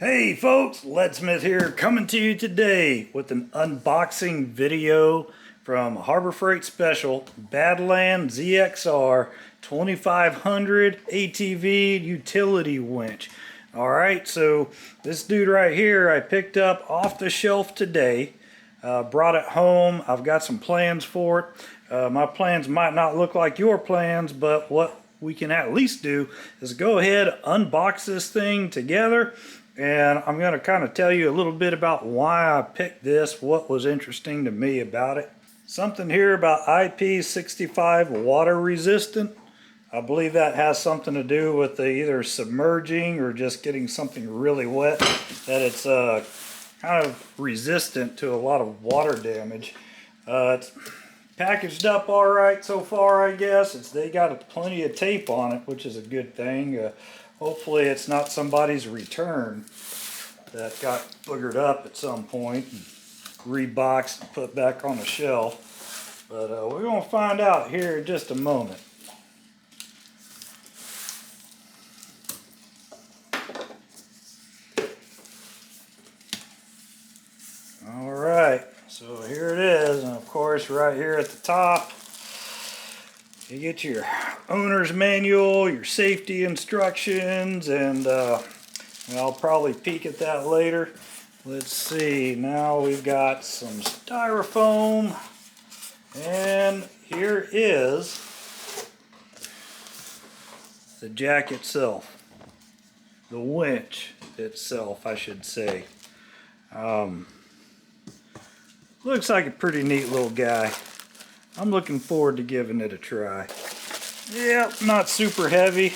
Hey folks, Leadsmith here, coming to you today with an unboxing video from Harbor Freight Special Badland ZXR 2500 ATV utility winch. Alright, so this dude right here I picked up off the shelf today, brought it home. I've got some plans for it. My plans might not look like your plans, but what we can at least do is go ahead, unbox this thing together. And I'm going to kind of tell you a little bit about why I picked this, what was interesting to me about it. Something here about IP65 water resistant. I believe that has something to do with the either submerging or just getting something really wet, that it's kind of resistant to a lot of water damage. It's packaged up all right so far, I guess. They got plenty of tape on it, which is a good thing. Hopefully it's not somebody's return that got boogered up at some point and reboxed and put back on the shelf. But we're going to find out here in just a moment. Alright, so here it is, and of course right here at the top you get your owner's manual, your safety instructions, and I'll probably peek at that later. Let's see, now we've got some styrofoam, and here is the jack itself, the winch itself, I should say. Looks like a pretty neat little guy. I'm looking forward to giving it a try. Yep, not super heavy.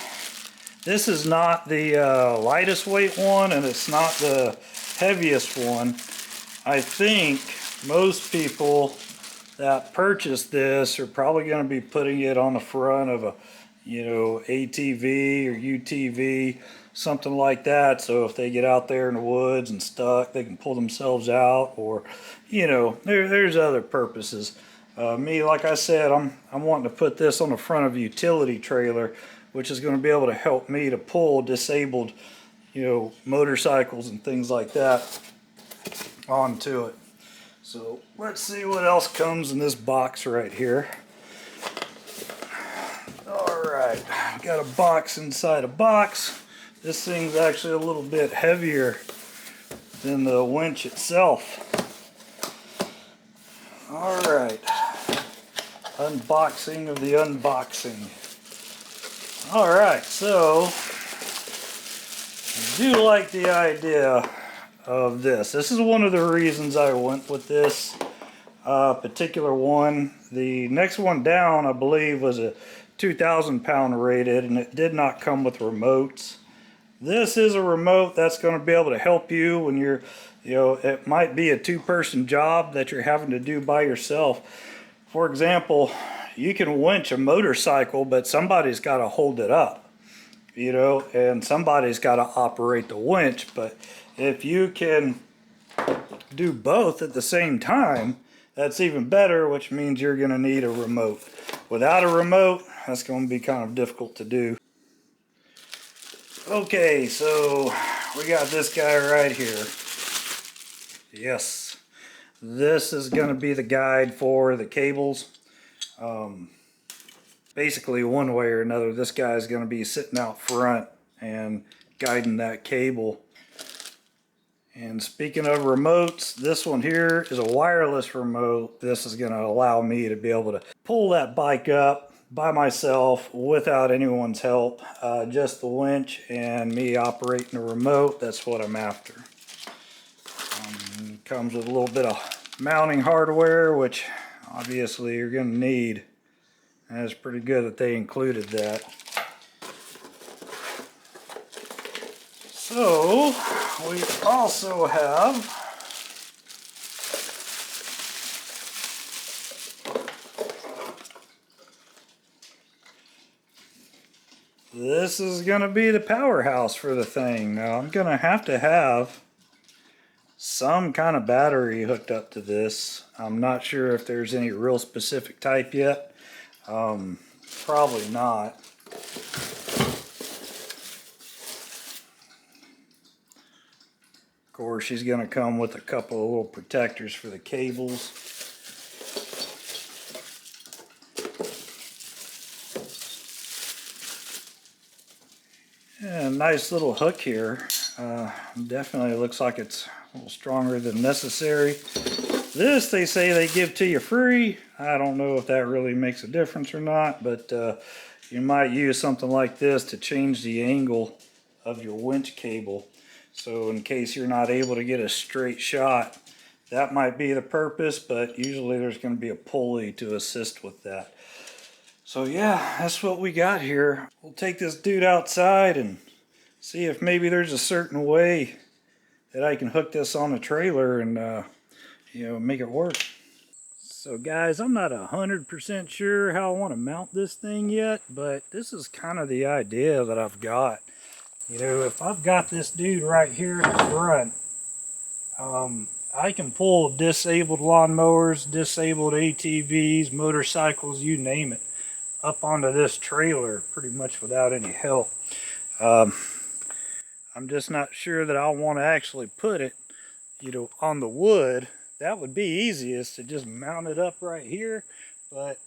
This is not the lightest weight one, and it's not the heaviest one. I think most people that purchase this are probably going to be putting it on the front of a, ATV or UTV, something like that. So if they get out there in the woods and stuck, they can pull themselves out, or, there's other purposes. Me, like I said, I'm wanting to put this on the front of a utility trailer, which is going to be able to help me to pull disabled, motorcycles and things like that onto it. So let's see what else comes in this box right here. Alright, got a box inside a box. This thing's actually a little bit heavier than the winch itself. Alright, unboxing of the unboxing. Alright, so I do like the idea of this. This is one of the reasons I went with this particular one. The next one down, I believe, was a 2,000 pound rated, and it did not come with remotes. This is a remote that's going to be able to help you when you're, it might be a two-person job that you're having to do by yourself. For example, you can winch a motorcycle, but somebody's got to hold it up, and somebody's got to operate the winch. But if you can do both at the same time, that's even better, which means you're going to need a remote. Without a remote, that's going to be kind of difficult to do. Okay, so we got this guy right here. Yes, this is going to be the guide for the cables. Basically, one way or another, this guy is going to be sitting out front and guiding that cable. And speaking of remotes, this one here is a wireless remote. This is going to allow me to be able to pull that bike up by myself without anyone's help. Just the winch and me operating the remote. That's what I'm after. It comes with a little bit of mounting hardware, which obviously you're going to need. And it's pretty good that they included that. So we also have this is going to be the powerhouse for the thing. Now I'm going to have some kind of battery hooked up to this. I'm not sure if there's any real specific type yet. Probably not. course, she's going to come with a couple of little protectors for the cables. Yeah, nice little hook here. Definitely looks like it's a little stronger than necessary. This they say they give to you free. I don't know if that really makes a difference or not, but you might use something like this to change the angle of your winch cable. So in case you're not able to get a straight shot, that might be the purpose, but usually there's going to be a pulley to assist with that. So yeah, that's what we got here. We'll take this dude outside and see if maybe there's a certain way that I can hook this on a trailer and make it work. So guys, I'm not 100% sure how I want to mount this thing yet, but this is kind of the idea that I've got. If I've got this dude right here in the front, I can pull disabled lawnmowers, disabled ATVs, motorcycles, you name it, up onto this trailer pretty much without any help. I'm just not sure that I want to actually put it, on the wood. That would be easiest to just mount it up right here, but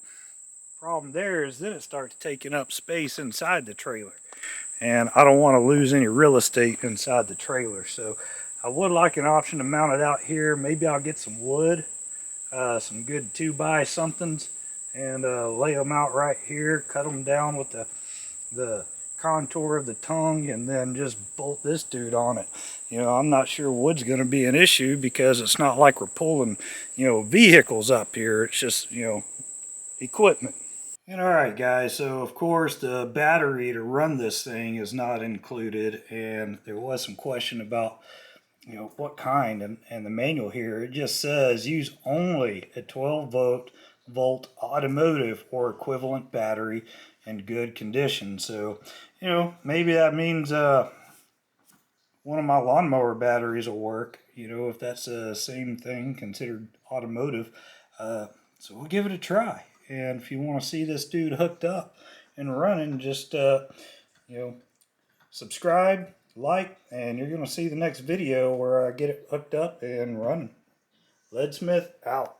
problem there is then it starts taking up space inside the trailer, and I don't want to lose any real estate inside the trailer. So I would like an option to mount it out here. Maybe I'll get some wood, some good 2x somethings, and lay them out right here, cut them down with the contour of the tongue, and then just bolt this dude on it. I'm not sure wood's going to be an issue because it's not like we're pulling, vehicles up here. It's just, equipment. And alright guys, so of course the battery to run this thing is not included, and there was some question about what kind, and the manual here, it just says use only a 12 volt automotive or equivalent battery in good condition. So maybe that means one of my lawnmower batteries will work, if that's the same thing considered automotive. So we'll give it a try. And if you want to see this dude hooked up and running, just subscribe, like, and you're going to see the next video where I get it hooked up and running. Leadsmith out.